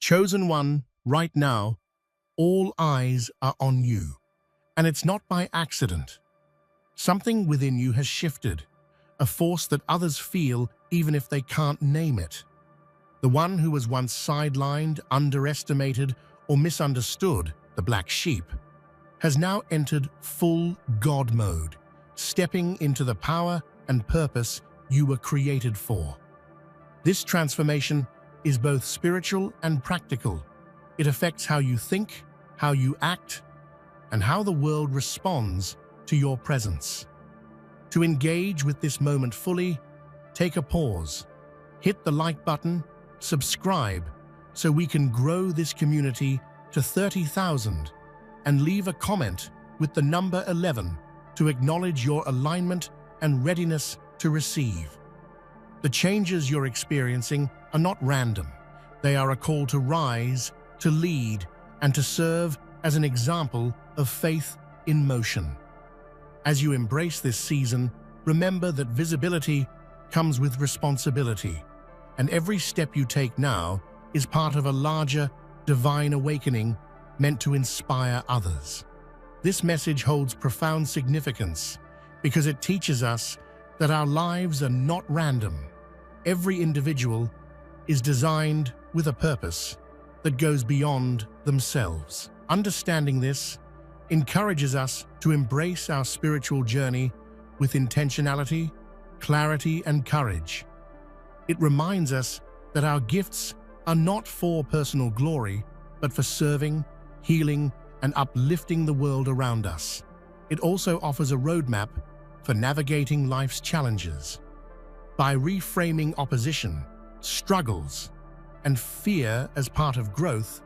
Chosen one, right now, all eyes are on you. And it's not by accident. Something within you has shifted, a force that others feel even if they can't name it. The one who was once sidelined, underestimated, or misunderstood, the black sheep, has now entered full God mode, stepping into the power and purpose you were created for. This transformation is both spiritual and practical. It affects how you think, how you act, and how the world responds to your presence. To engage with this moment fully, take a pause, hit the like button, subscribe so we can grow this community to 30,000, and leave a comment with the number 11 to acknowledge your alignment and readiness to receive. The changes you're experiencing are not random. They are a call to rise, to lead, and to serve as an example of faith in motion. As you embrace this season, remember that visibility comes with responsibility, and every step you take now is part of a larger, divine awakening meant to inspire others. This message holds profound significance because it teaches us that our lives are not random. Every individual is designed with a purpose that goes beyond themselves. Understanding this encourages us to embrace our spiritual journey with intentionality, clarity, and courage. It reminds us that our gifts are not for personal glory, but for serving, healing, and uplifting the world around us. It also offers a roadmap for navigating life's challenges. By reframing opposition, struggles, and fear as part of growth,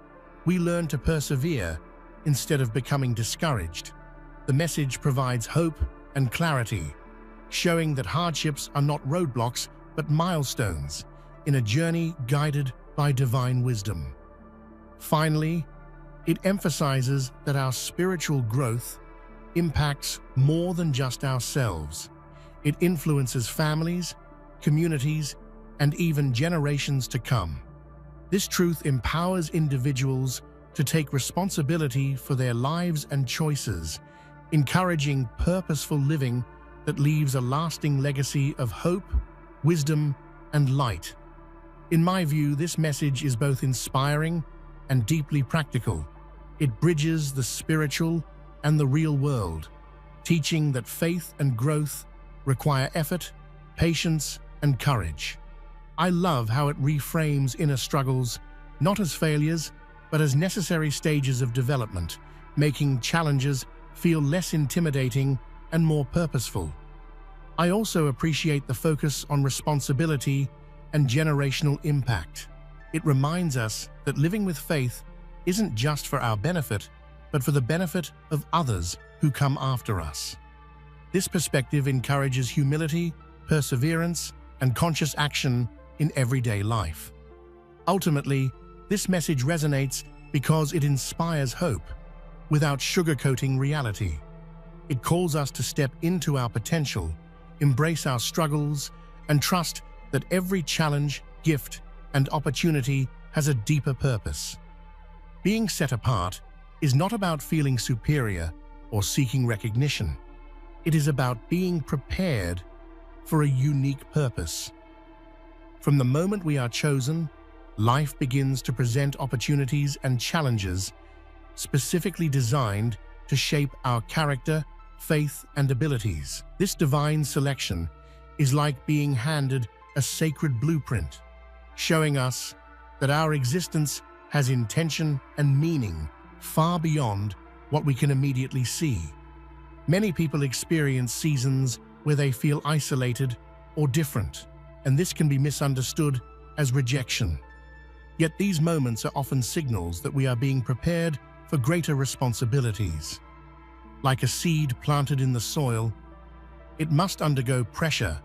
we learn to persevere instead of becoming discouraged. The message provides hope and clarity, showing that hardships are not roadblocks but milestones in a journey guided by divine wisdom. Finally, it emphasizes that our spiritual growth impacts more than just ourselves. It influences families, communities, and even generations to come. This truth empowers individuals to take responsibility for their lives and choices, encouraging purposeful living that leaves a lasting legacy of hope, wisdom, and light. In my view, this message is both inspiring and deeply practical. It bridges the spiritual and the real world, teaching that faith and growth require effort, patience, and courage. I love how it reframes inner struggles not as failures, but as necessary stages of development, making challenges feel less intimidating and more purposeful. I also appreciate the focus on responsibility and generational impact. It reminds us that living with faith isn't just for our benefit, but for the benefit of others who come after us. This perspective encourages humility, perseverance, and conscious action in everyday life. Ultimately, this message resonates because it inspires hope without sugarcoating reality. It calls us to step into our potential, embrace our struggles, and trust that every challenge, gift, and opportunity has a deeper purpose. Being set apart is not about feeling superior or seeking recognition. It is about being prepared for a unique purpose. From the moment we are chosen, life begins to present opportunities and challenges specifically designed to shape our character, faith, and abilities. This divine selection is like being handed a sacred blueprint, showing us that our existence has intention and meaning far beyond what we can immediately see. Many people experience seasons where they feel isolated or different, and this can be misunderstood as rejection. Yet these moments are often signals that we are being prepared for greater responsibilities. Like a seed planted in the soil, it must undergo pressure,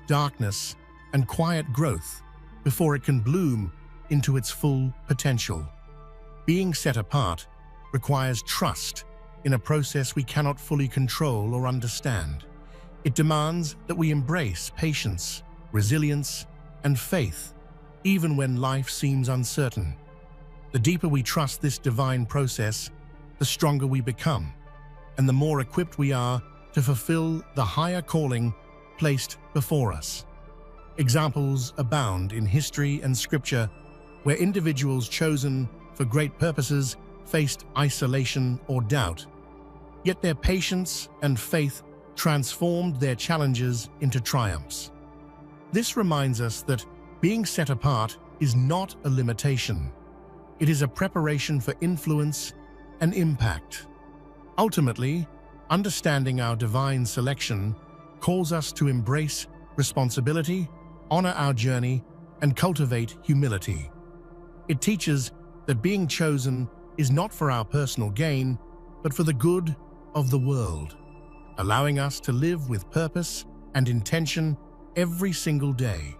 darkness, and quiet growth before it can bloom into its full potential. Being set apart requires trust in a process we cannot fully control or understand. It demands that we embrace patience, resilience, and faith, even when life seems uncertain. The deeper we trust this divine process, the stronger we become, and the more equipped we are to fulfill the higher calling placed before us. Examples abound in history and scripture where individuals chosen for great purposes faced isolation or doubt, yet their patience and faith transformed their challenges into triumphs. This reminds us that being set apart is not a limitation. It is a preparation for influence and impact. Ultimately, understanding our divine selection calls us to embrace responsibility, honor our journey, and cultivate humility. It teaches that being chosen is not for our personal gain, but for the good of the world, allowing us to live with purpose and intention every single day.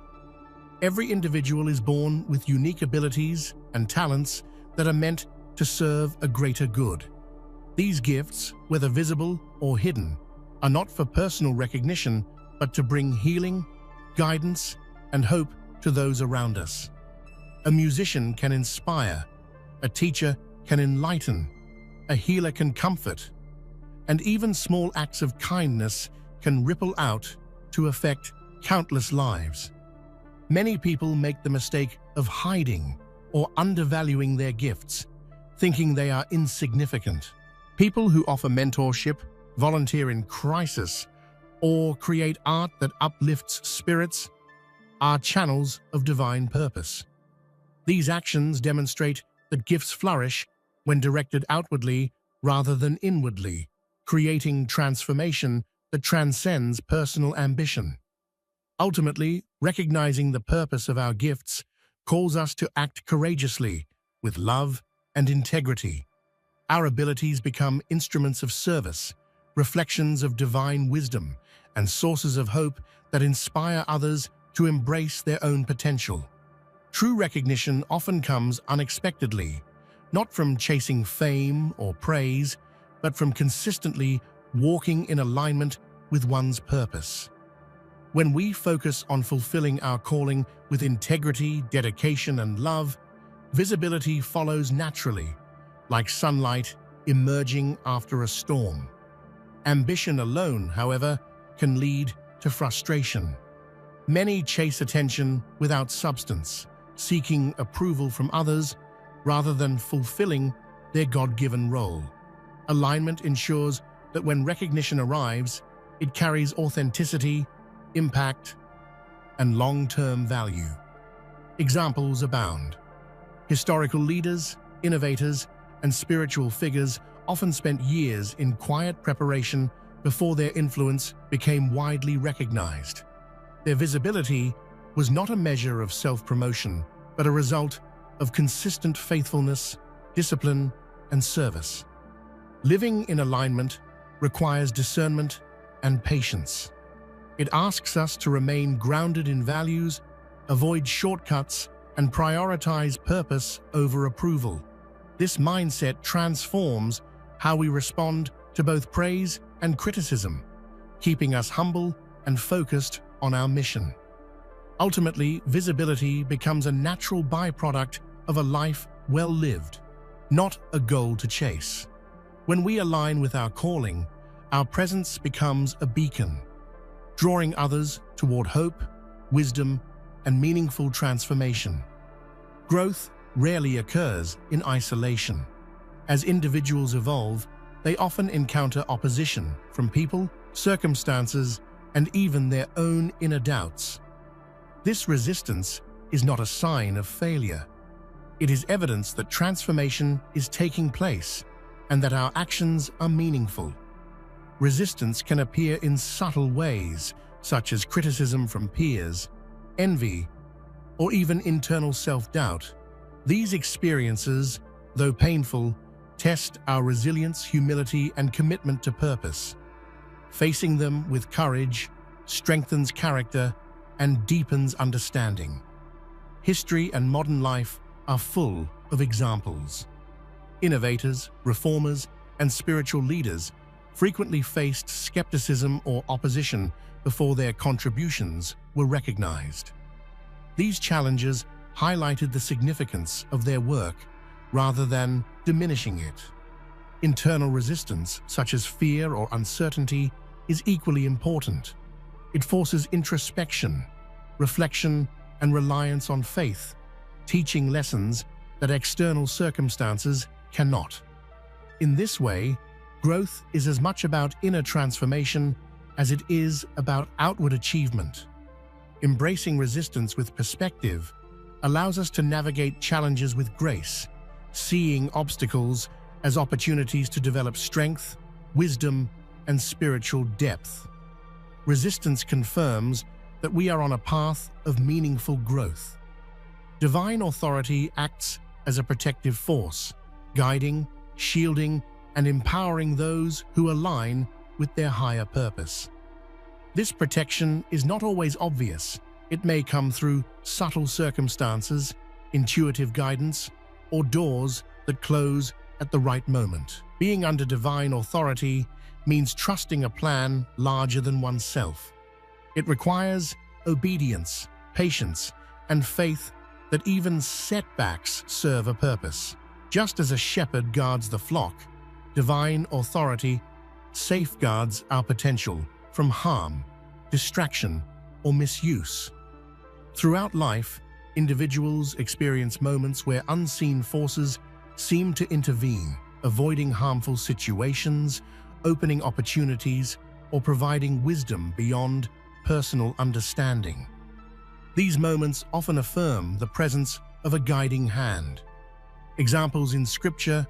Every individual is born with unique abilities and talents that are meant to serve a greater good. These gifts, whether visible or hidden, are not for personal recognition, but to bring healing, guidance, and hope to those around us. A musician can inspire, a teacher can enlighten, a healer can comfort, and even small acts of kindness can ripple out to affect countless lives. Many people make the mistake of hiding or undervaluing their gifts, thinking they are insignificant. People who offer mentorship, volunteer in crisis, or create art that uplifts spirits are channels of divine purpose. These actions demonstrate that gifts flourish when directed outwardly rather than inwardly, creating transformation that transcends personal ambition. Ultimately, recognizing the purpose of our gifts calls us to act courageously, with love and integrity. Our abilities become instruments of service, reflections of divine wisdom, and sources of hope that inspire others to embrace their own potential. True recognition often comes unexpectedly, not from chasing fame or praise, but from consistently walking in alignment with one's purpose. When we focus on fulfilling our calling with integrity, dedication, and love, visibility follows naturally, like sunlight emerging after a storm. Ambition alone, however, can lead to frustration. Many chase attention without substance, seeking approval from others rather than fulfilling their God-given role. Alignment ensures that when recognition arrives, it carries authenticity, impact, and long-term value. Examples abound. Historical leaders, innovators, and spiritual figures often spent years in quiet preparation before their influence became widely recognized. Their visibility was not a measure of self-promotion, but a result of consistent faithfulness, discipline, and service. Living in alignment requires discernment and patience. It asks us to remain grounded in values, avoid shortcuts, and prioritize purpose over approval. This mindset transforms how we respond to both praise and criticism, keeping us humble and focused on our mission. Ultimately, visibility becomes a natural byproduct of a life well lived, not a goal to chase. When we align with our calling, our presence becomes a beacon, drawing others toward hope, wisdom, and meaningful transformation. Growth rarely occurs in isolation. As individuals evolve, they often encounter opposition from people, circumstances, and even their own inner doubts. This resistance is not a sign of failure. It is evidence that transformation is taking place and that our actions are meaningful. Resistance can appear in subtle ways, such as criticism from peers, envy, or even internal self-doubt. These experiences, though painful, test our resilience, humility, and commitment to purpose. Facing them with courage strengthens character and deepens understanding. History and modern life are full of examples. Innovators, reformers, and spiritual leaders frequently faced skepticism or opposition before their contributions were recognized. These challenges highlighted the significance of their work rather than diminishing it. Internal resistance, such as fear or uncertainty, is equally important. It forces introspection, reflection, and reliance on faith, teaching lessons that external circumstances cannot. In this way, growth is as much about inner transformation as it is about outward achievement. Embracing resistance with perspective allows us to navigate challenges with grace, seeing obstacles as opportunities to develop strength, wisdom, and spiritual depth. Resistance confirms that we are on a path of meaningful growth. Divine authority acts as a protective force, guiding, shielding, and empowering those who align with their higher purpose. This protection is not always obvious. It may come through subtle circumstances, intuitive guidance, or doors that close at the right moment. Being under divine authority means trusting a plan larger than oneself. It requires obedience, patience, and faith that even setbacks serve a purpose. Just as a shepherd guards the flock, divine authority safeguards our potential from harm, distraction, or misuse. Throughout life, individuals experience moments where unseen forces seem to intervene, avoiding harmful situations, opening opportunities, or providing wisdom beyond personal understanding. These moments often affirm the presence of a guiding hand. Examples in scripture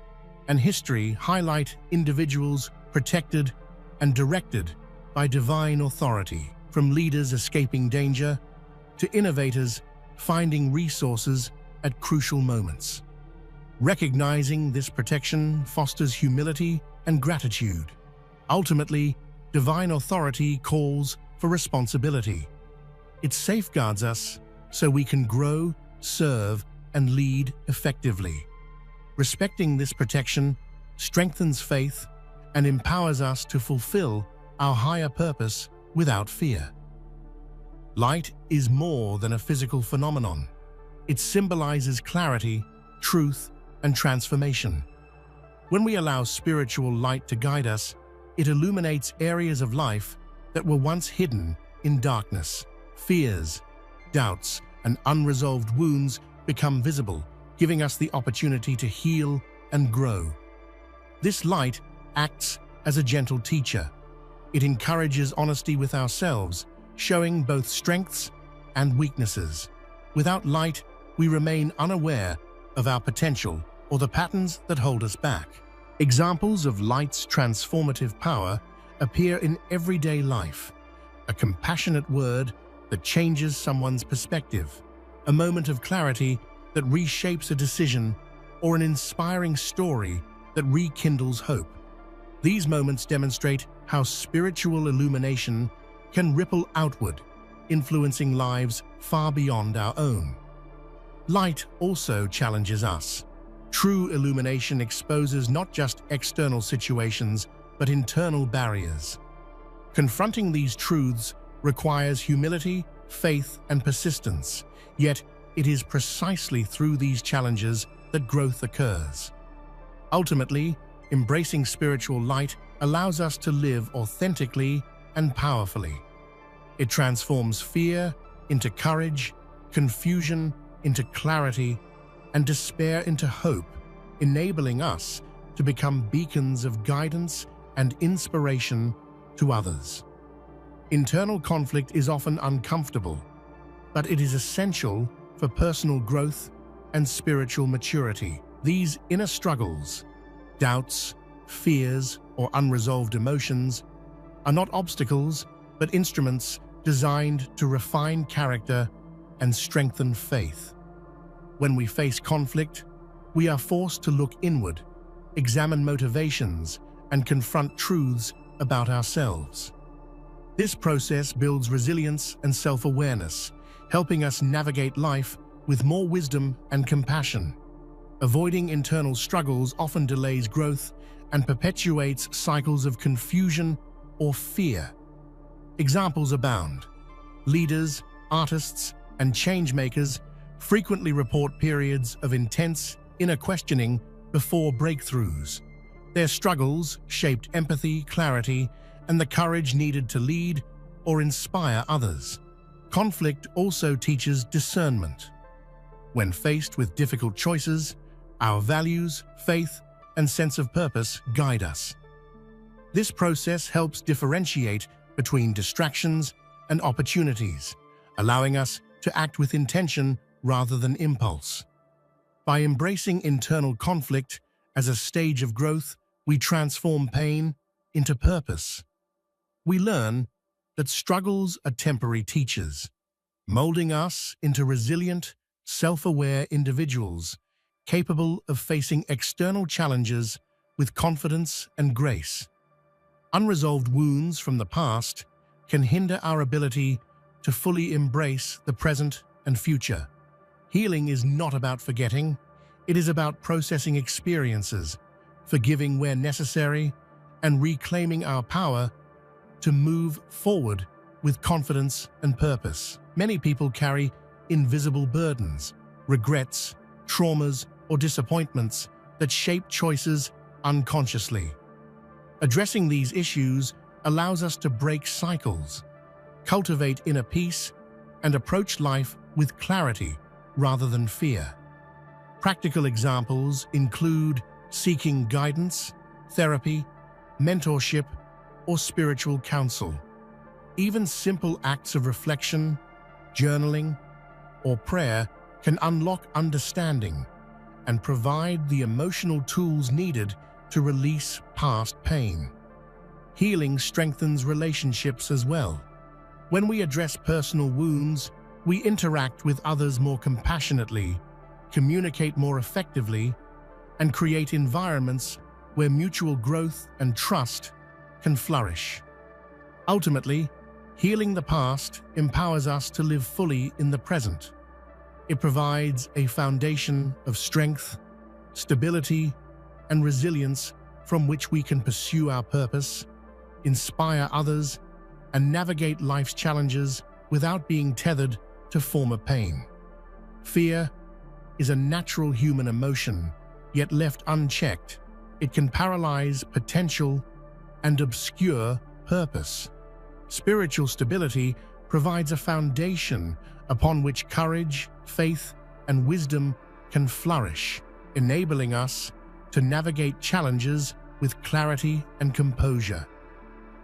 and history highlight individuals protected and directed by divine authority, from leaders escaping danger to innovators finding resources at crucial moments. Recognizing this protection fosters humility and gratitude. Ultimately, divine authority calls for responsibility. It safeguards us so we can grow, serve, and lead effectively. Respecting this protection strengthens faith and empowers us to fulfill our higher purpose without fear. Light is more than a physical phenomenon. It symbolizes clarity, truth, and transformation. When we allow spiritual light to guide us, it illuminates areas of life that were once hidden in darkness. Fears, doubts, and unresolved wounds become visible, giving us the opportunity to heal and grow. This light acts as a gentle teacher. It encourages honesty with ourselves, showing both strengths and weaknesses. Without light, we remain unaware of our potential or the patterns that hold us back. Examples of light's transformative power appear in everyday life. A compassionate word that changes someone's perspective, a moment of clarity that reshapes a decision, or an inspiring story that rekindles hope. These moments demonstrate how spiritual illumination can ripple outward, influencing lives far beyond our own. Light also challenges us. True illumination exposes not just external situations, but internal barriers. Confronting these truths requires humility, faith, and persistence, yet it is precisely through these challenges that growth occurs. Ultimately, embracing spiritual light allows us to live authentically and powerfully. It transforms fear into courage, confusion into clarity, and despair into hope, enabling us to become beacons of guidance and inspiration to others. Internal conflict is often uncomfortable, but it is essential for personal growth and spiritual maturity. These inner struggles, doubts, fears, or unresolved emotions are not obstacles, but instruments designed to refine character and strengthen faith. When we face conflict, we are forced to look inward, examine motivations, and confront truths about ourselves. This process builds resilience and self-awareness, helping us navigate life with more wisdom and compassion. Avoiding internal struggles often delays growth and perpetuates cycles of confusion or fear. Examples abound. Leaders, artists, and change-makers frequently report periods of intense inner questioning before breakthroughs. Their struggles shaped empathy, clarity, and the courage needed to lead or inspire others. Conflict also teaches discernment. When faced with difficult choices, our values, faith, and sense of purpose guide us. This process helps differentiate between distractions and opportunities, allowing us to act with intention rather than impulse. By embracing internal conflict as a stage of growth, we transform pain into purpose. We learn that struggles are temporary teachers, molding us into resilient, self-aware individuals capable of facing external challenges with confidence and grace. Unresolved wounds from the past can hinder our ability to fully embrace the present and future. Healing is not about forgetting, it is about processing experiences, forgiving where necessary, and reclaiming our power to move forward with confidence and purpose. Many people carry invisible burdens, regrets, traumas, or disappointments that shape choices unconsciously. Addressing these issues allows us to break cycles, cultivate inner peace, and approach life with clarity rather than fear. Practical examples include seeking guidance, therapy, mentorship, or spiritual counsel. Even simple acts of reflection, journaling, or prayer can unlock understanding and provide the emotional tools needed to release past pain. Healing strengthens relationships as well. When we address personal wounds, we interact with others more compassionately, communicate more effectively, and create environments where mutual growth and trust can flourish. Ultimately, healing the past empowers us to live fully in the present. It provides a foundation of strength, stability, and resilience from which we can pursue our purpose, inspire others, and navigate life's challenges without being tethered to former pain. Fear is a natural human emotion, yet left unchecked, it can paralyze potential and obscure purpose. Spiritual stability provides a foundation upon which courage, faith, and wisdom can flourish, enabling us to navigate challenges with clarity and composure.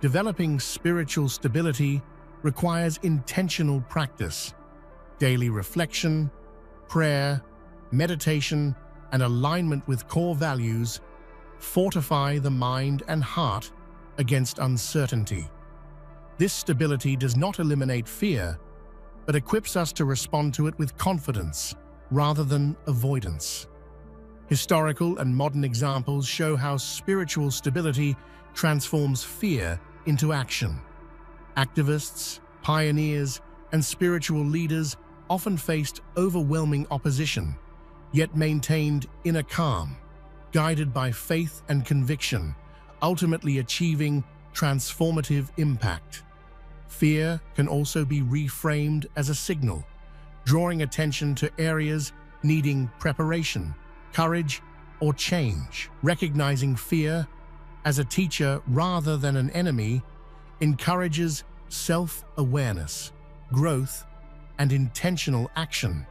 Developing spiritual stability requires intentional practice. Daily reflection, prayer, meditation, and alignment with core values fortify the mind and heart against uncertainty. This stability does not eliminate fear, but equips us to respond to it with confidence rather than avoidance. Historical and modern examples show how spiritual stability transforms fear into action. Activists, pioneers, and spiritual leaders often faced overwhelming opposition, yet maintained inner calm, guided by faith and conviction, ultimately achieving transformative impact. Fear can also be reframed as a signal, drawing attention to areas needing preparation, courage, or change. Recognizing fear as a teacher rather than an enemy encourages self-awareness, growth, and intentional action.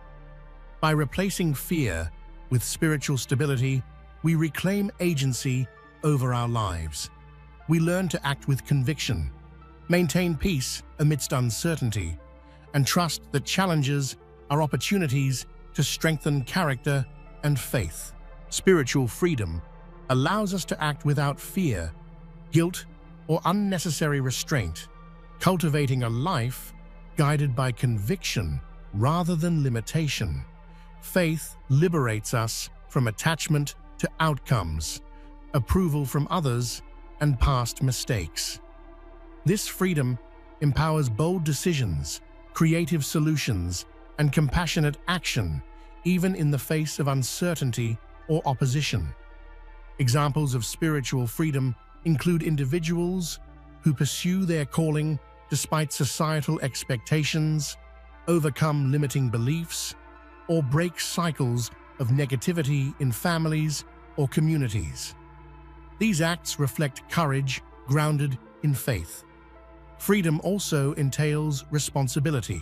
By replacing fear with spiritual stability, we reclaim agency over our lives. We learn to act with conviction, maintain peace amidst uncertainty, and trust that challenges are opportunities to strengthen character and faith. Spiritual freedom allows us to act without fear, guilt, or unnecessary restraint, cultivating a life guided by conviction rather than limitation. Faith liberates us from attachment to outcomes, approval from others, and past mistakes. This freedom empowers bold decisions, creative solutions, and compassionate action, even in the face of uncertainty or opposition. Examples of spiritual freedom include individuals who pursue their calling despite societal expectations, overcome limiting beliefs, or break cycles of negativity in families or communities. These acts reflect courage grounded in faith. Freedom also entails responsibility.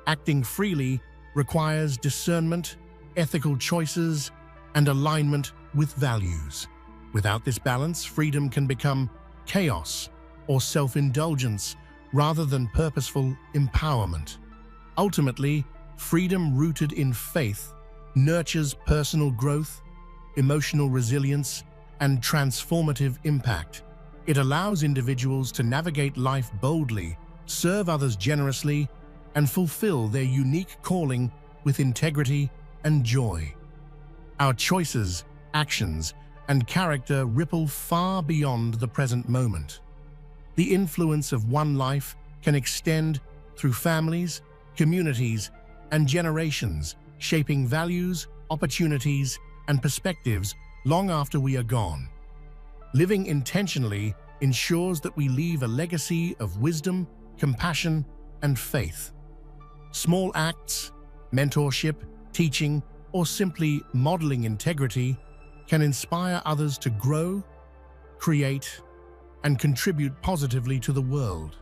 Acting freely requires discernment, ethical choices, and alignment with values. Without this balance, freedom can become chaos or self-indulgence rather than purposeful empowerment. Ultimately, freedom rooted in faith nurtures personal growth, emotional resilience, and transformative impact. It allows individuals to navigate life boldly, serve others generously, and fulfill their unique calling with integrity and joy. Our choices, actions, and character ripple far beyond the present moment. The influence of one life can extend through families, communities, and generations, shaping values, opportunities, and perspectives long after we are gone. Living intentionally ensures that we leave a legacy of wisdom, compassion, and faith. Small acts, mentorship, teaching, or simply modeling integrity can inspire others to grow, create, and contribute positively to the world.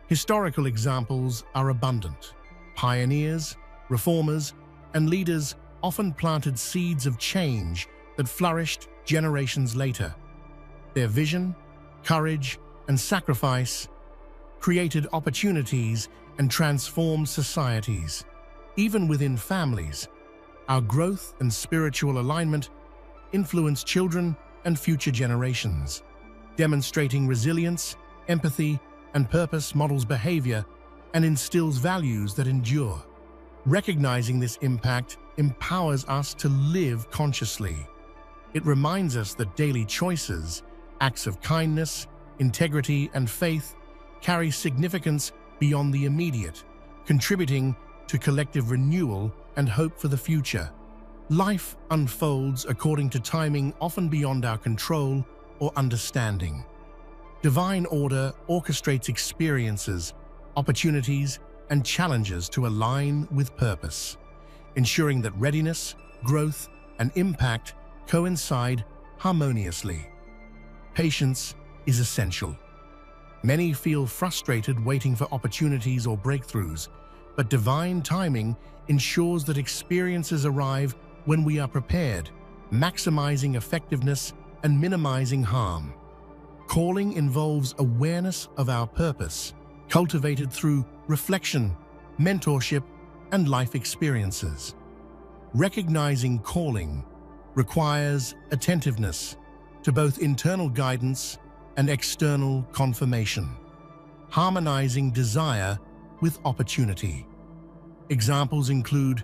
Historical examples are abundant. Pioneers, reformers, and leaders often planted seeds of change that flourished generations later. Their vision, courage, and sacrifice created opportunities and transformed societies. Even within families, our growth and spiritual alignment influence children and future generations. Demonstrating resilience, empathy, and purpose models behavior and instills values that endure. Recognizing this impact empowers us to live consciously. It reminds us that daily choices, acts of kindness, integrity, and faith carry significance beyond the immediate, contributing to collective renewal and hope for the future. Life unfolds according to timing often beyond our control or understanding. Divine order orchestrates experiences, opportunities, and challenges to align with purpose, ensuring that readiness, growth, and impact coincide harmoniously. Patience is essential. Many feel frustrated waiting for opportunities or breakthroughs, but divine timing ensures that experiences arrive when we are prepared, maximizing effectiveness and minimizing harm. Calling involves awareness of our purpose, cultivated through reflection, mentorship, and life experiences. Recognizing calling requires attentiveness to both internal guidance and external confirmation, harmonizing desire with opportunity. Examples include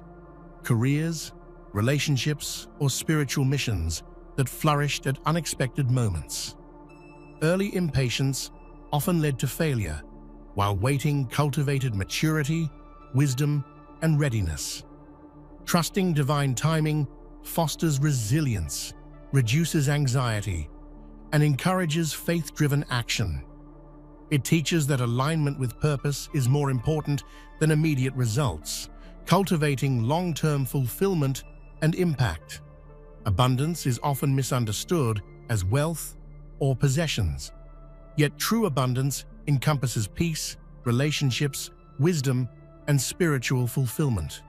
careers, relationships, or spiritual missions that flourished at unexpected moments. Early impatience often led to failure, while waiting cultivated maturity, wisdom, and readiness. Trusting divine timing fosters resilience, reduces anxiety, and encourages faith-driven action. It teaches that alignment with purpose is more important than immediate results, cultivating long-term fulfillment and impact. Abundance is often misunderstood as wealth or possessions, yet true abundance encompasses peace, relationships, wisdom, and spiritual fulfillment.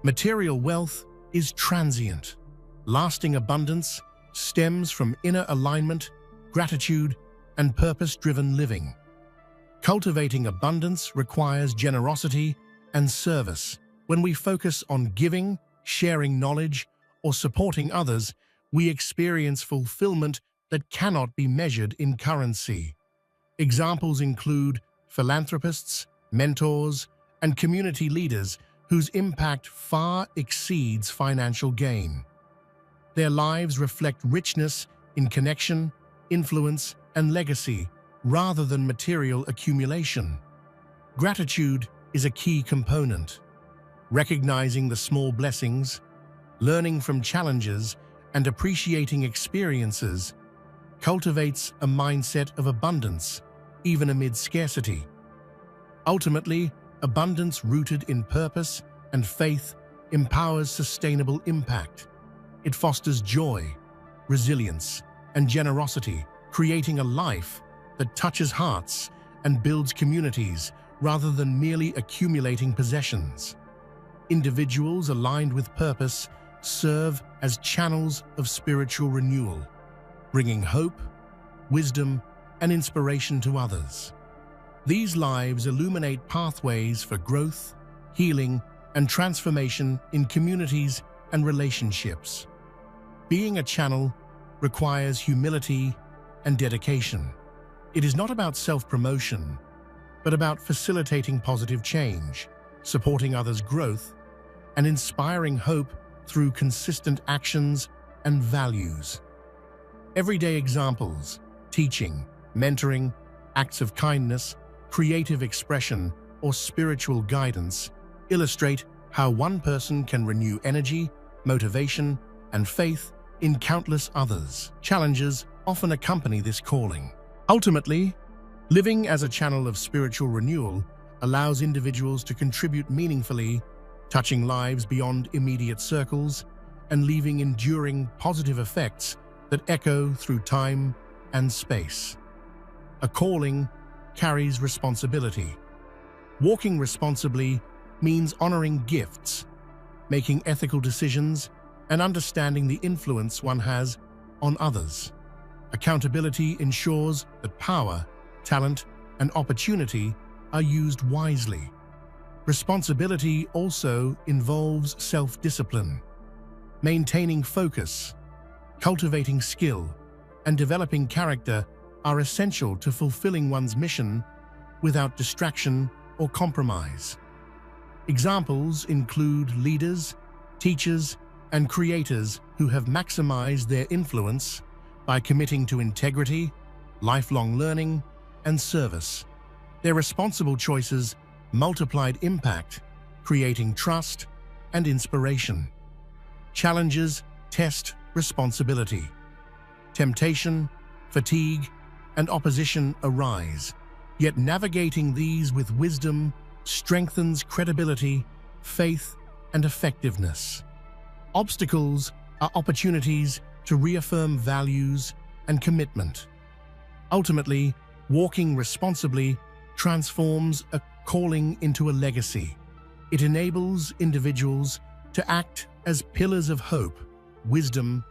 Material wealth is transient. Lasting abundance stems from inner alignment, gratitude, and purpose-driven living. Cultivating abundance requires generosity and service. When we focus on giving, sharing knowledge, or supporting others, we experience fulfillment that cannot be measured in currency. Examples include philanthropists, mentors, and community leaders whose impact far exceeds financial gain. Their lives reflect richness in connection, influence, and legacy, rather than material accumulation. Gratitude is a key component. Recognizing the small blessings, learning from challenges, and appreciating experiences cultivates a mindset of abundance, even amid scarcity. Ultimately, abundance rooted in purpose and faith empowers sustainable impact. It fosters joy, resilience, and generosity, creating a life that touches hearts and builds communities rather than merely accumulating possessions. Individuals aligned with purpose serve as channels of spiritual renewal, bringing hope, wisdom, and inspiration to others. These lives illuminate pathways for growth, healing, and transformation in communities and relationships. Being a channel requires humility and dedication. It is not about self-promotion, but about facilitating positive change, supporting others' growth, and inspiring hope through consistent actions and values. Everyday examples, teaching, mentoring, acts of kindness, creative expression, or spiritual guidance illustrate how one person can renew energy, motivation, and faith in countless others. Challenges often accompany this calling. Ultimately, living as a channel of spiritual renewal allows individuals to contribute meaningfully, touching lives beyond immediate circles and leaving enduring positive effects that echo through time and space. A calling carries responsibility. Walking responsibly means honoring gifts, making ethical decisions, and understanding the influence one has on others. Accountability ensures that power, talent, and opportunity are used wisely. Responsibility also involves self-discipline. Maintaining focus, cultivating skill, and developing character are essential to fulfilling one's mission without distraction or compromise. Examples include leaders, teachers, and creators who have maximized their influence by committing to integrity, lifelong learning, and service. Their responsible choices multiplied impact, creating trust and inspiration. Challenges test responsibility. Temptation, fatigue, and opposition arise, yet navigating these with wisdom strengthens credibility, faith, and effectiveness. Obstacles are opportunities to reaffirm values and commitment. Ultimately, walking responsibly transforms a calling into a legacy. It enables individuals to act as pillars of hope, wisdom,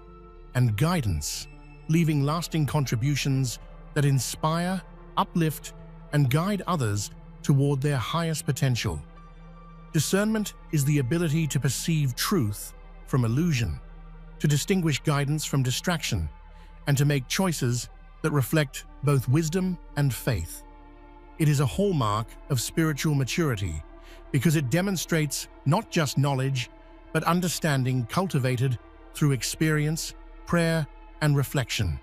and guidance, leaving lasting contributions that inspire, uplift, and guide others toward their highest potential. Discernment is the ability to perceive truth from illusion, to distinguish guidance from distraction, and to make choices that reflect both wisdom and faith. It is a hallmark of spiritual maturity because it demonstrates not just knowledge, but understanding cultivated through experience, prayer, and reflection.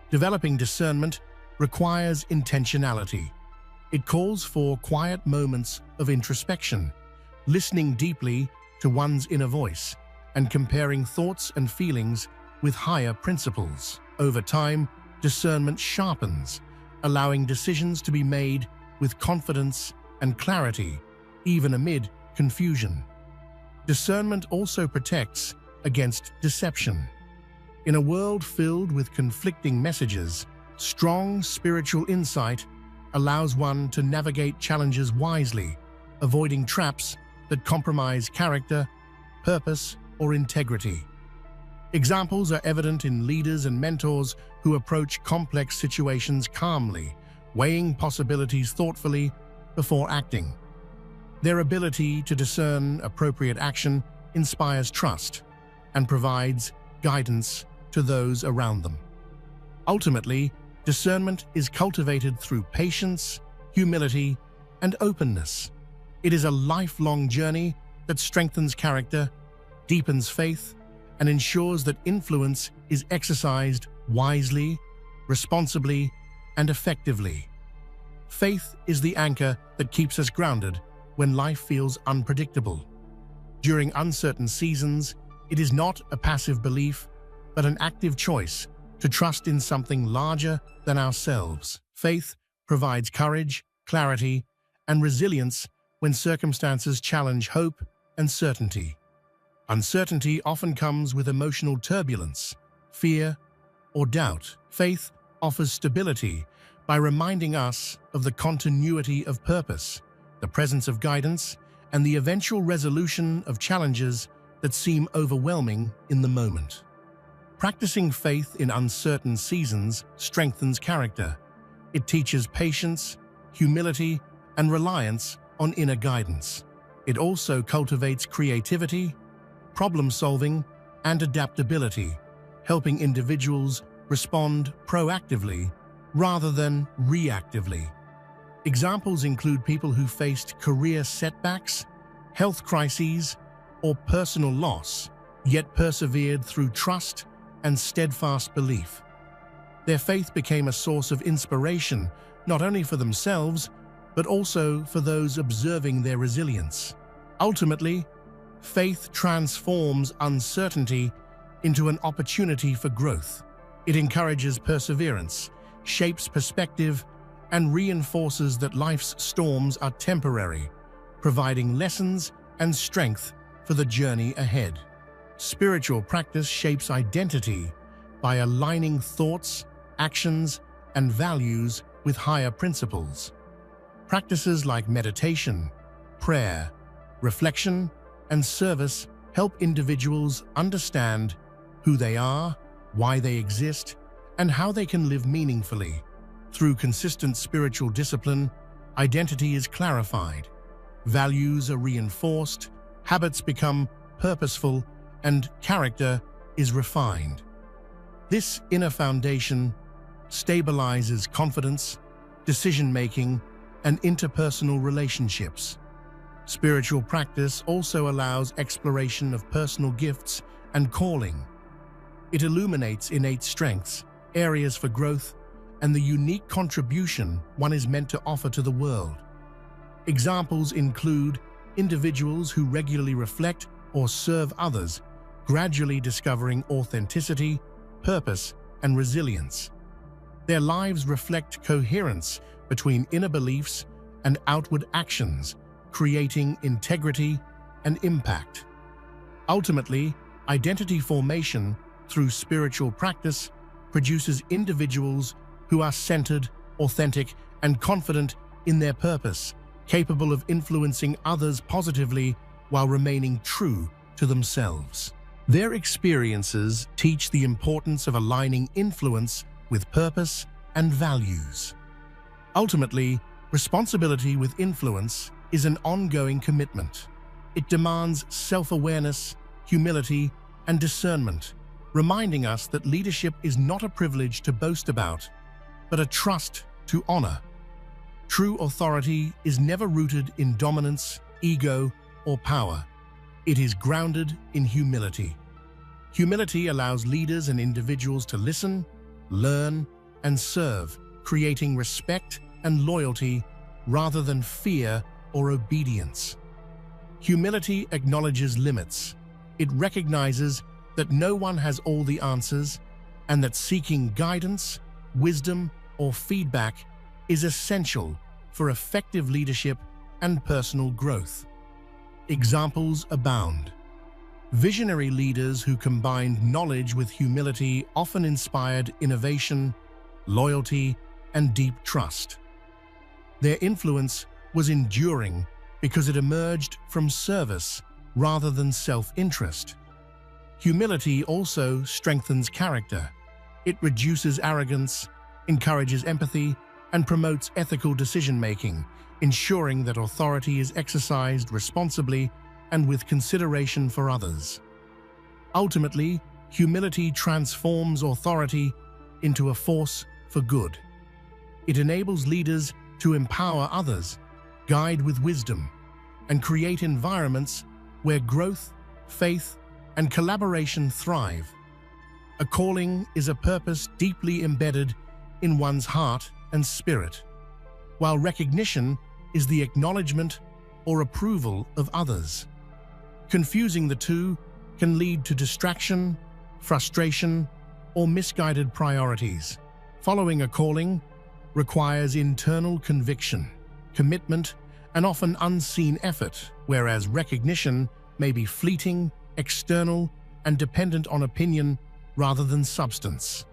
Developing discernment requires intentionality. It calls for quiet moments of introspection, listening deeply to one's inner voice, and comparing thoughts and feelings with higher principles. Over time, discernment sharpens, allowing decisions to be made with confidence and clarity, even amid confusion. Discernment also protects against deception. In a world filled with conflicting messages, strong spiritual insight allows one to navigate challenges wisely, avoiding traps that compromise character, purpose, or integrity. Examples are evident in leaders and mentors who approach complex situations calmly, weighing possibilities thoughtfully before acting. Their ability to discern appropriate action inspires trust and provides guidance to those around them. Ultimately, discernment is cultivated through patience, humility, and openness. It is a lifelong journey that strengthens character, deepens faith, and ensures that influence is exercised wisely, responsibly, and effectively. Faith is the anchor that keeps us grounded when life feels unpredictable. During uncertain seasons, it is not a passive belief, but an active choice to trust in something larger than ourselves. Faith provides courage, clarity, and resilience when circumstances challenge hope and certainty. Uncertainty often comes with emotional turbulence, fear, or doubt. Faith offers stability by reminding us of the continuity of purpose, the presence of guidance, and the eventual resolution of challenges that seem overwhelming in the moment. Practicing faith in uncertain seasons strengthens character. It teaches patience, humility, and reliance on inner guidance. It also cultivates creativity, problem-solving, and adaptability, helping individuals respond proactively rather than reactively. Examples include people who faced career setbacks, health crises, or personal loss, yet persevered through trust and steadfast belief. Their faith became a source of inspiration, not only for themselves, but also for those observing their resilience. Ultimately, faith transforms uncertainty into an opportunity for growth. It encourages perseverance, shapes perspective, and reinforces that life's storms are temporary, providing lessons and strength for the journey ahead. Spiritual practice shapes identity by aligning thoughts, actions, and values with higher principles. Practices like meditation, prayer, reflection, and service help individuals understand who they are, why they exist, and how they can live meaningfully. Through consistent spiritual discipline, identity is clarified, values are reinforced, habits become purposeful, and character is refined. This inner foundation stabilizes confidence, decision-making, and interpersonal relationships. Spiritual practice also allows exploration of personal gifts and calling. It illuminates innate strengths, areas for growth, and the unique contribution one is meant to offer to the world. Examples include individuals who regularly reflect or serve others, gradually discovering authenticity, purpose, and resilience. Their lives reflect coherence between inner beliefs and outward actions, creating integrity and impact. Ultimately, identity formation through spiritual practice produces individuals who are centered, authentic, and confident in their purpose, capable of influencing others positively while remaining true to themselves. Their experiences teach the importance of aligning influence with purpose and values. Ultimately, responsibility with influence is an ongoing commitment. It demands self-awareness, humility, and discernment, reminding us that leadership is not a privilege to boast about, but a trust to honor. True authority is never rooted in dominance, ego, or power. It is grounded in humility. Humility allows leaders and individuals to listen, learn, and serve, creating respect and loyalty rather than fear or obedience. Humility acknowledges limits. It recognizes that no one has all the answers and that seeking guidance, wisdom, or feedback is essential for effective leadership and personal growth. Examples abound. Visionary leaders who combined knowledge with humility often inspired innovation, loyalty, and deep trust. Their influence was enduring because it emerged from service rather than self-interest. Humility also strengthens character. It reduces arrogance, encourages empathy, and promotes ethical decision-making, ensuring that authority is exercised responsibly and with consideration for others. Ultimately, humility transforms authority into a force for good. It enables leaders to empower others, guide with wisdom, and create environments where growth, faith, and collaboration thrive. A calling is a purpose deeply embedded in one's heart and spirit, while recognition is the acknowledgement or approval of others. Confusing the two can lead to distraction, frustration, or misguided priorities. Following a calling requires internal conviction, commitment, and often unseen effort, whereas recognition may be fleeting external, and dependent on opinion rather than substance.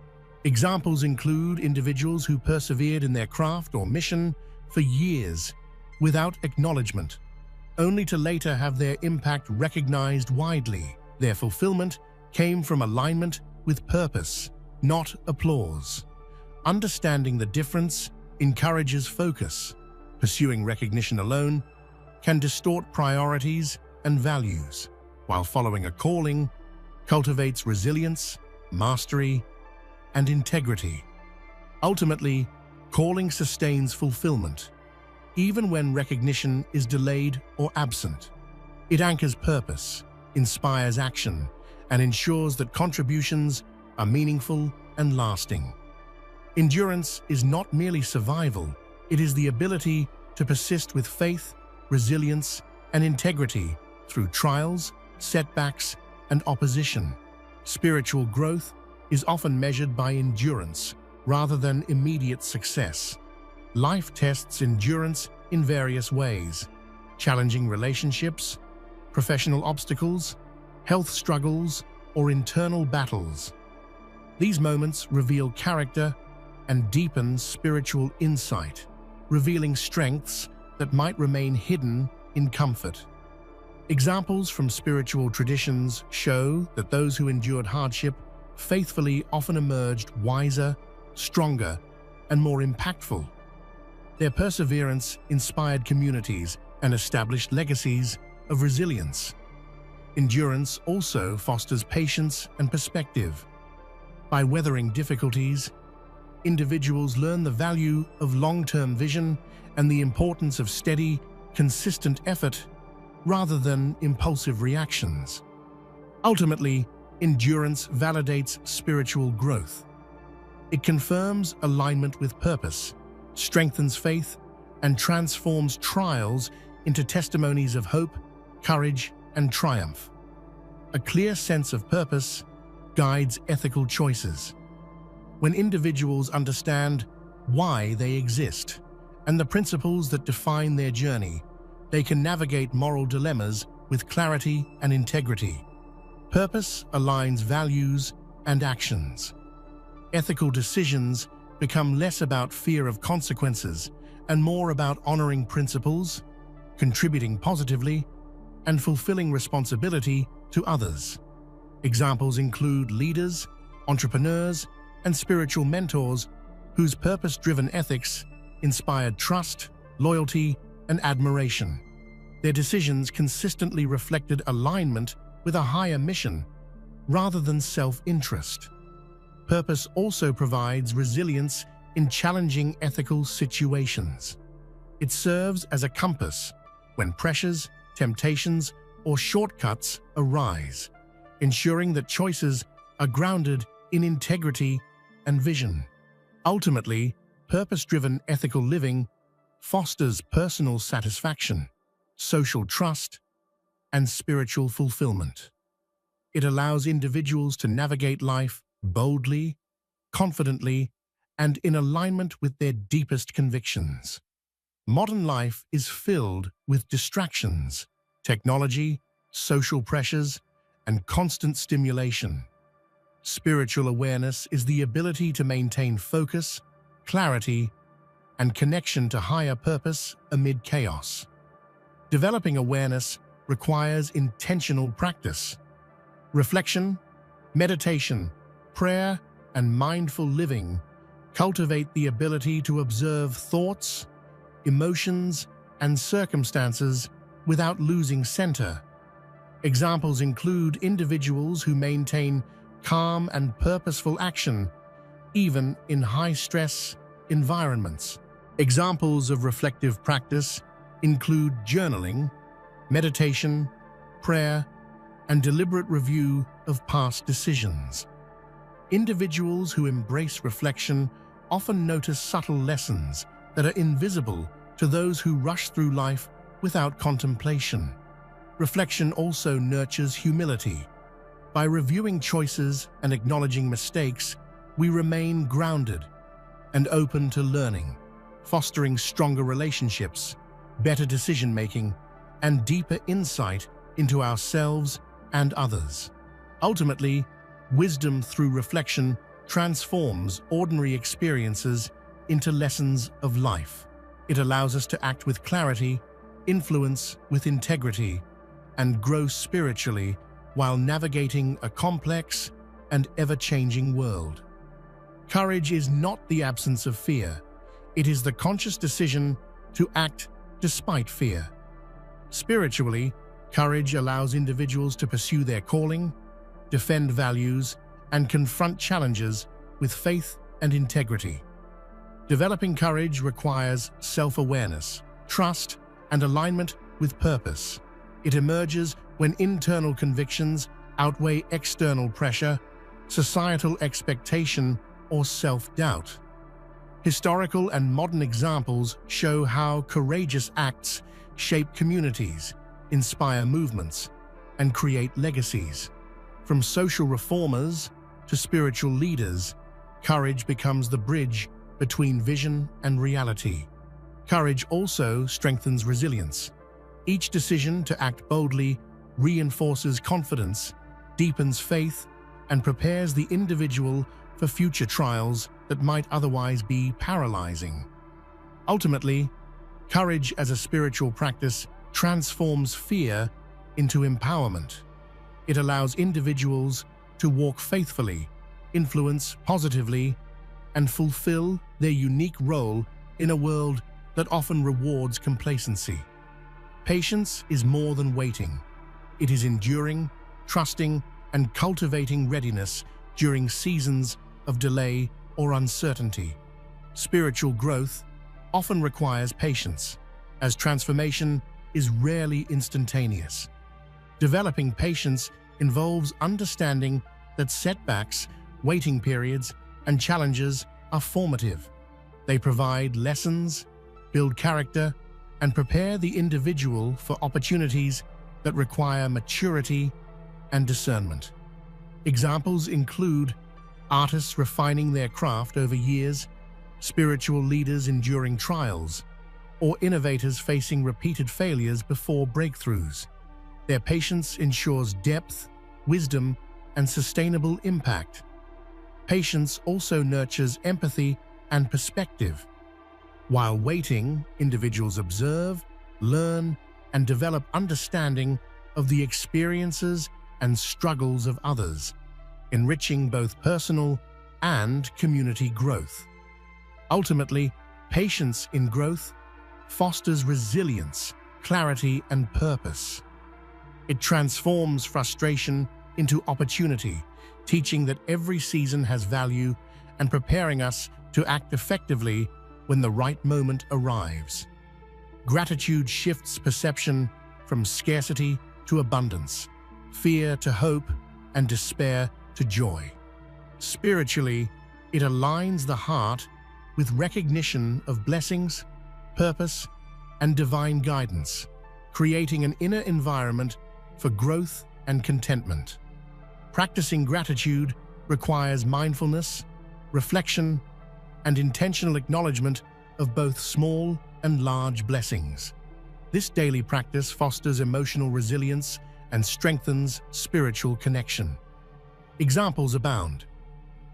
Examples include individuals who persevered in their craft or mission for years without acknowledgement, only to later have their impact recognized widely. Their fulfillment came from alignment with purpose, not applause. Understanding the difference encourages focus. Pursuing recognition alone can distort priorities and values, while following a calling cultivates resilience, mastery, and integrity. Ultimately, calling sustains fulfillment, even when recognition is delayed or absent. It anchors purpose, inspires action, and ensures that contributions are meaningful and lasting. Endurance is not merely survival, it is the ability to persist with faith, resilience, and integrity through trials, setbacks, and opposition. Spiritual growth is often measured by endurance rather than immediate success. Life tests endurance in various ways: challenging relationships, professional obstacles, health struggles, or internal battles. These moments reveal character and deepen spiritual insight, revealing strengths that might remain hidden in comfort. Examples from spiritual traditions show that those who endured hardship faithfully often emerged wiser, stronger, and more impactful. Their perseverance inspired communities and established legacies of resilience. Endurance also fosters patience and perspective. By weathering difficulties, individuals learn the value of long-term vision and the importance of steady, consistent effort rather than impulsive reactions. Ultimately, endurance validates spiritual growth. It confirms alignment with purpose, strengthens faith, and transforms trials into testimonies of hope, courage, and triumph. A clear sense of purpose guides ethical choices. When individuals understand why they exist and the principles that define their journey, they can navigate moral dilemmas with clarity and integrity. Purpose aligns values and actions. Ethical decisions become less about fear of consequences and more about honoring principles, contributing positively, and fulfilling responsibility to others. Examples include leaders, entrepreneurs, and spiritual mentors whose purpose-driven ethics inspired trust, loyalty, and admiration. Their decisions consistently reflected alignment with a higher mission rather than self-interest. Purpose also provides resilience in challenging ethical situations. It serves as a compass when pressures, temptations, or shortcuts arise, ensuring that choices are grounded in integrity and vision. Ultimately, purpose-driven ethical living fosters personal satisfaction, social trust, and spiritual fulfillment. It allows individuals to navigate life boldly, confidently, and in alignment with their deepest convictions. Modern life is filled with distractions, technology, social pressures, and constant stimulation. Spiritual awareness is the ability to maintain focus, clarity, and connection to higher purpose amid chaos. Developing awareness requires intentional practice. Reflection, meditation, prayer, and mindful living cultivate the ability to observe thoughts, emotions, and circumstances without losing center. Examples include individuals who maintain calm and purposeful action, even in high-stress environments. Examples of reflective practice include journaling, meditation, prayer, and deliberate review of past decisions. Individuals who embrace reflection often notice subtle lessons that are invisible to those who rush through life without contemplation. Reflection also nurtures humility. By reviewing choices and acknowledging mistakes, we remain grounded and open to learning, fostering stronger relationships, better decision-making, and deeper insight into ourselves and others. Ultimately, wisdom through reflection transforms ordinary experiences into lessons of life. It allows us to act with clarity, influence with integrity, and grow spiritually while navigating a complex and ever-changing world. Courage is not the absence of fear. It is the conscious decision to act despite fear. Spiritually, courage allows individuals to pursue their calling, defend values, and confront challenges with faith and integrity. Developing courage requires self-awareness, trust, and alignment with purpose. It emerges when internal convictions outweigh external pressure, societal expectation, or self-doubt. Historical and modern examples show how courageous acts shape communities, inspire movements, and create legacies. From social reformers to spiritual leaders, courage becomes the bridge between vision and reality. Courage also strengthens resilience. Each decision to act boldly reinforces confidence, deepens faith, and prepares the individual for future trials that might otherwise be paralyzing. Ultimately, courage as a spiritual practice transforms fear into empowerment. It allows individuals to walk faithfully, influence positively, and fulfill their unique role in a world that often rewards complacency. Patience is more than waiting. It is enduring, trusting, and cultivating readiness during seasons of delay or uncertainty. Spiritual growth often requires patience, as transformation is rarely instantaneous. Developing patience involves understanding that setbacks, waiting periods, and challenges are formative. They provide lessons, build character, and prepare the individual for opportunities that require maturity and discernment. Examples include artists refining their craft over years, spiritual leaders enduring trials, or innovators facing repeated failures before breakthroughs. Their patience ensures depth, wisdom, and sustainable impact. Patience also nurtures empathy and perspective. While waiting, individuals observe, learn, and develop understanding of the experiences and struggles of others, enriching both personal and community growth. Ultimately, patience in growth fosters resilience, clarity, and purpose. It transforms frustration into opportunity, teaching that every season has value and preparing us to act effectively when the right moment arrives. Gratitude shifts perception from scarcity to abundance, fear to hope, and despair to joy. Spiritually, it aligns the heart with recognition of blessings, purpose, and divine guidance, creating an inner environment for growth and contentment. Practicing gratitude requires mindfulness, reflection, and intentional acknowledgement of both small and large blessings. This daily practice fosters emotional resilience and strengthens spiritual connection. Examples abound.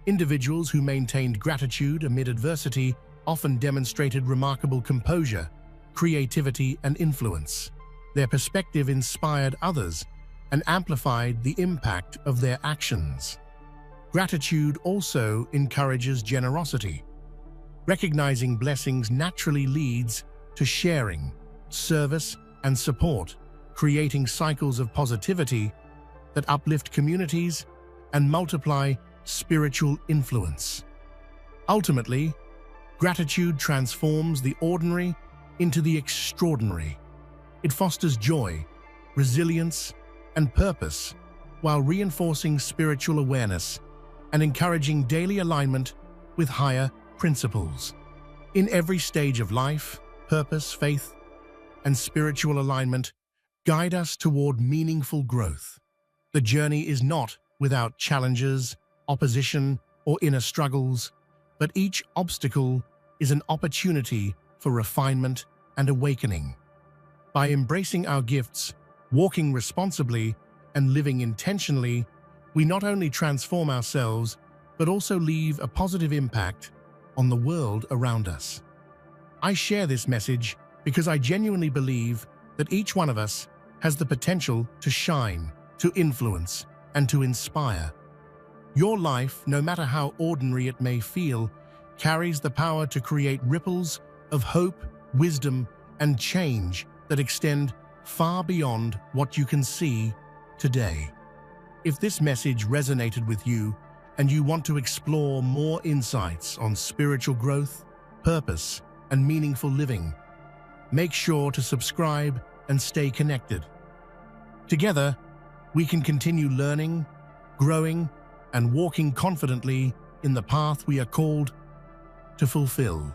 Individuals who maintained gratitude amid adversity often demonstrated remarkable composure, creativity, and influence. Their perspective inspired others and amplified the impact of their actions. Gratitude also encourages generosity. Recognizing blessings naturally leads to sharing, service, and support, creating cycles of positivity that uplift communities and multiply spiritual influence. Ultimately, gratitude transforms the ordinary into the extraordinary. It fosters joy, resilience, and purpose while reinforcing spiritual awareness and encouraging daily alignment with higher principles. In every stage of life, purpose, faith, and spiritual alignment guide us toward meaningful growth. The journey is not without challenges, opposition, or inner struggles, but each obstacle is an opportunity for refinement and awakening. By embracing our gifts, walking responsibly, and living intentionally, we not only transform ourselves, but also leave a positive impact on the world around us. I share this message because I genuinely believe that each one of us has the potential to shine, to influence, and to inspire. Your life, no matter how ordinary it may feel, carries the power to create ripples of hope, wisdom, and change that extend far beyond what you can see today. If this message resonated with you and you want to explore more insights on spiritual growth, purpose, and meaningful living, make sure to subscribe and stay connected. Together, we can continue learning, growing, and walking confidently in the path we are called to fulfill.